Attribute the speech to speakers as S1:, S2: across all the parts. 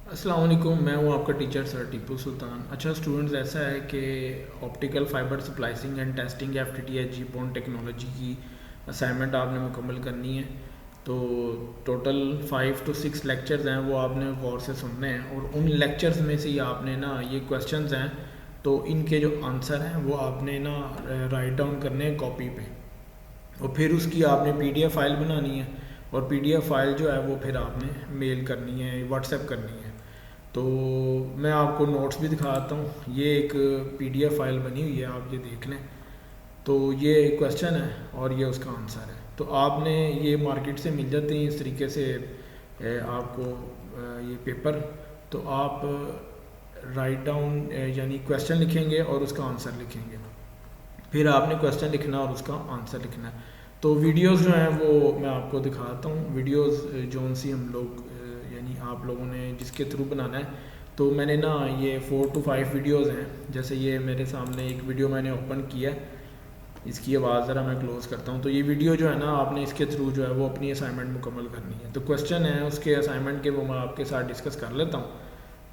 S1: अस्सलाम वालेकुम, मैं हूँ आपका टीचर सर टीपू सुल्तान। अच्छा स्टूडेंट्स, ऐसा है कि optical fibre splicing and testing FTTH GPON technology की असाइनमेंट आपने मुकम्मल करनी है। तो टोटल 5 to 6 लेक्चर्स हैं, वो आपने गौर से सुनने हैं और उन लेक्चर्स में से ही आपने ना ये क्वेश्चंस हैं, तो इनके जो आंसर हैं वो आपने ना राइट डाउन करने हैं कॉपी पे, और फिर उसकी आपने PDF फाइल बनानी है और PDF फाइल जो है वो फिर आपने मेल करनी है, व्हाट्सएप करनी है। तो मैं आपको नोट्स भी दिखाता हूँ। ये एक PDF फाइल बनी हुई है, आप ये देख लें। तो ये क्वेश्चन है और ये उसका आंसर है। तो आपने ये मार्केट से मिल जाते हैं इस तरीके से आपको ये पेपर। तो आप राइट डाउन यानी क्वेश्चन लिखेंगे और उसका आंसर लिखेंगे, फिर आपने क्वेश्चन लिखना और उसका आंसर लिखना है। तो वीडियोस जो हैं वो मैं आपको दिखाता हूँ। वीडियोस जो सी हम लोग यानी आप लोगों ने जिसके थ्रू बनाना है, तो मैंने ना ये 4 to 5 वीडियोस हैं। जैसे ये मेरे सामने एक वीडियो मैंने ओपन किया है, इसकी आवाज़ ज़रा मैं क्लोज़ करता हूँ। तो ये वीडियो जो है ना, आपने इसके थ्रू जो है वो अपनी असाइनमेंट मुकम्मल करनी है। तो क्वेश्चन है उसके असाइनमेंट के, वो मैं आपके साथ डिस्कस कर लेता हूँ।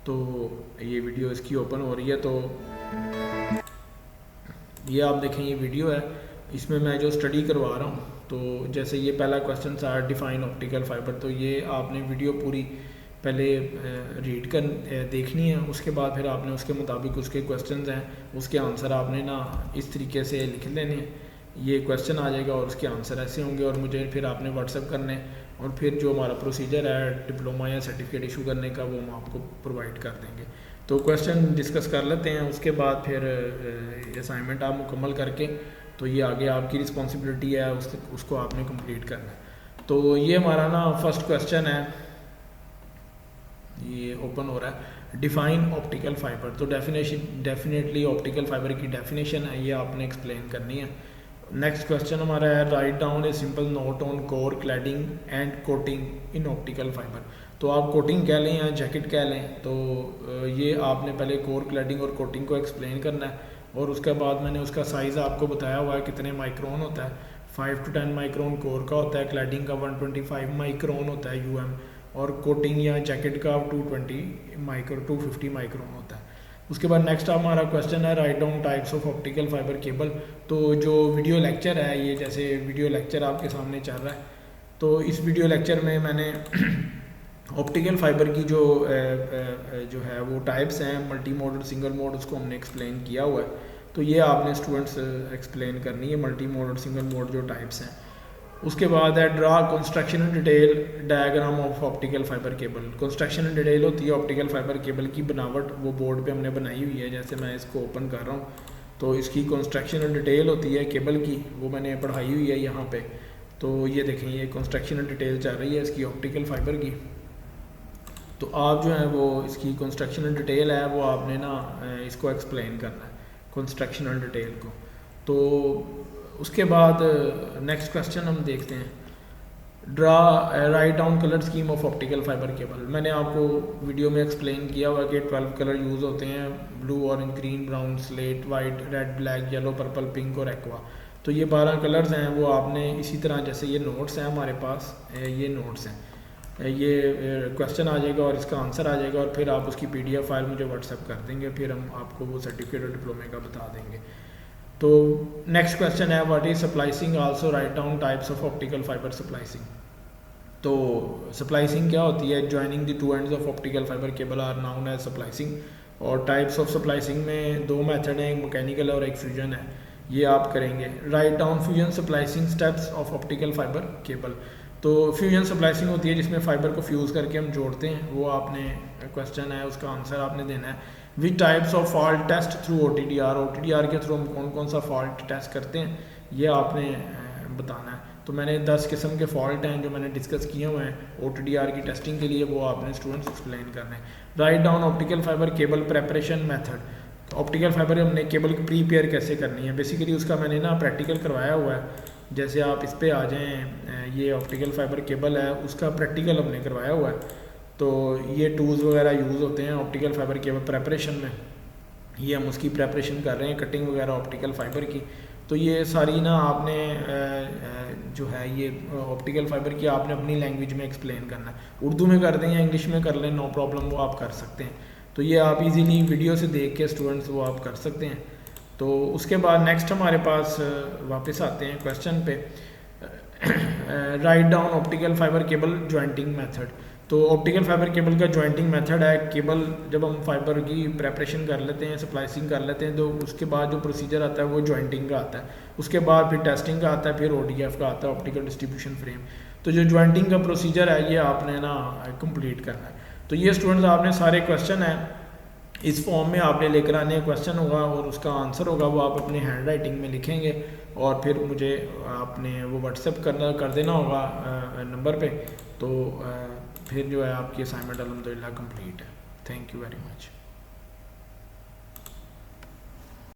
S1: तो ये वीडियो इसकी ओपन हो रही है। तो ये आप देखें, ये वीडियो है, इसमें मैं जो स्टडी करवा रहा हूँ। तो जैसे ये पहला क्वेश्चन था, डिफाइन ऑप्टिकल फाइबर। तो ये आपने वीडियो पूरी पहले रीड कर देखनी है, उसके बाद फिर आपने उसके मुताबिक उसके क्वेश्चंस हैं, उसके आंसर आपने ना इस तरीके से लिख लेने हैं। ये क्वेश्चन आ जाएगा और उसके आंसर ऐसे होंगे, और मुझे फिर आपने व्हाट्सएप करने, और फिर जो हमारा प्रोसीजर है डिप्लोमा या सर्टिफिकेट इशू करने का, वो हम आपको प्रोवाइड कर देंगे। तो क्वेश्चन डिस्कस कर लेते हैं, उसके बाद फिर असाइनमेंट आप मुकम्मल करके, तो ये आगे आपकी रिस्पॉन्सिबिलिटी है, उसको आपने कंप्लीट करना है। तो ये हमारा ना फर्स्ट क्वेश्चन है, ये ओपन हो रहा है, डिफाइन ऑप्टिकल फाइबर। तो डेफिनेटली ऑप्टिकल फाइबर की डेफिनेशन है, ये आपने एक्सप्लेन करनी है। नेक्स्ट क्वेश्चन हमारा है, write down a simple note on core cladding and coating in optical fibre. तो आप कोटिंग कह लें या जैकेट कह लें, तो ये आपने पहले कोर क्लैडिंग और कोटिंग को एक्सप्लेन करना है, और उसके बाद मैंने उसका साइज़ आपको बताया हुआ है कितने माइक्रोन होता है। 5 to 10 माइक्रोन कोर का होता है, क्लैडिंग का 125 माइक्रोन होता है UM, और कोटिंग या जैकेट का 250 माइक्रोन होता है। उसके बाद नेक्स्ट हमारा क्वेश्चन है, right down types of optical fibre cable. तो जो वीडियो लेक्चर है, ये जैसे वीडियो लेक्चर आपके सामने चल रहा है, तो इस वीडियो लेक्चर में मैंने ऑप्टिकल फाइबर की जो है वो टाइप्स हैं, मल्टी मोड, सिंगल मोड, उसको हमने एक्सप्लेन किया हुआ है। तो ये आपने स्टूडेंट्स एक्सप्लेन करनी है, मल्टी मोड और सिंगल मोड जो टाइप्स हैं। उसके बाद है, draw construction and detail diagram of optical fibre cable. Construction and detail होती है ऑप्टिकल फाइबर केबल की बनावट, वो बोर्ड पे हमने बनाई हुई है। जैसे मैं इसको ओपन कर रहा हूँ, तो इसकी कंस्ट्रक्शन एंड डिटेल होती है केबल की, वो मैंने पढ़ाई हुई है यहाँ पे। तो ये देखें, ये कंस्ट्रक्शन एंड डिटेल चल रही है इसकी ऑप्टिकल फाइबर की। तो आप जो है वो इसकी कंस्ट्रक्शन एंड डिटेल है, वो आपने ना इसको एक्सप्लेन करना है, कंस्ट्रक्शन एंड डिटेल को। तो उसके बाद नेक्स्ट क्वेश्चन हम देखते हैं, draw write down colour scheme of optical fibre cable. मैंने आपको वीडियो में एक्सप्लेन किया हुआ कि 12 कलर यूज़ होते हैं, blue, orange, green, brown, slate, white, red, black, yellow, purple, pink और एक्वा। तो ये 12 कलर्स हैं, वो आपने इसी तरह, जैसे ये नोट्स हैं हमारे पास, ये नोट्स हैं, ये क्वेश्चन आ जाएगा और इसका आंसर आ जाएगा, और फिर आप उसकी PDF फाइल मुझे व्हाट्सएप कर देंगे, फिर हम आपको वो सर्टिफिकेट और डिप्लोमे का बता देंगे। तो नेक्स्ट क्वेश्चन है, what is splicing, also write down types of optical fibre splicing. तो स्प्लाइसिंग क्या होती है, joining the two ends of optical fibre cable are known as splicing. और टाइप्स ऑफ स्प्लाइसिंग में 2 मेथड हैं, एक मैकेनिकल और एक फ्यूजन है, ये आप करेंगे। Write down fusion splicing steps of optical fibre cable. तो फ्यूजन स्प्लाइसिंग होती है जिसमें फाइबर को फ्यूज़ करके हम जोड़ते हैं, वो आपने क्वेश्चन है, उसका आंसर आपने देना है। Which types of fault test through OTDR के थ्रू हम कौन कौन सा फॉल्ट टेस्ट करते हैं, ये आपने बताना है। तो मैंने 10 किस्म के फॉल्ट हैं जो मैंने डिस्कस किए हुए हैं OTDR की टेस्टिंग के लिए, वो आपने स्टूडेंट्स एक्सप्लेन करने हैं। Write down optical fibre cable preparation method. Optical fibre हमने केबल प्रीपेयर कैसे करनी है, बेसिकली उसका मैंने ना प्रैक्टिकल करवाया हुआ है। जैसे आप इस पे आ जाएं, ये ऑप्टिकल फाइबर केबल है, उसका प्रैक्टिकल हमने करवाया हुआ है। तो ये टूल्स वगैरह यूज़ होते हैं ऑप्टिकल फाइबर केबल प्रेपरेशन में, ये हम उसकी प्रेपरेशन कर रहे हैं, कटिंग वगैरह ऑप्टिकल फाइबर की। तो ये सारी ना आपने जो है ये ऑप्टिकल फाइबर की आपने अपनी लैंग्वेज में एक्सप्लेन करना है। उर्दू में कर दें या इंग्लिश में कर लें, नो प्रॉब्लम, वो आप कर सकते हैं। तो ये आप इजीली वीडियो से देख के स्टूडेंट्स वो आप कर सकते हैं। तो उसके बाद नेक्स्ट हमारे पास वापस आते हैं क्वेश्चन पे, write down optical fibre cable jointing method. तो ऑप्टिकल फाइबर केबल का जॉइंटिंग मेथड है, केबल जब हम फाइबर की प्रेपरेशन कर लेते हैं, स्प्लाइसिंग कर लेते हैं, तो उसके बाद जो प्रोसीजर आता है वो जॉइंटिंग का आता है। उसके बाद फिर टेस्टिंग का आता है, फिर ODF का आता है, ऑप्टिकल डिस्ट्रीब्यूशन फ्रेम। तो जो जॉइंटिंग का प्रोसीजर है ये आपने ना कंप्लीट करना है। तो ये स्टूडेंट्स आपने सारे क्वेश्चन हैं इस फॉर्म में आपने लेकर आने, क्वेश्चन होगा और उसका आंसर होगा वो आप अपनी हैंड राइटिंग में लिखेंगे और फिर मुझे आपने वो व्हाट्सएप कर देना होगा नंबर पे। तो फिर जो है आपकी असाइनमेंट अल्हम्दुलिल्लाह कंप्लीट है। Thank you very much.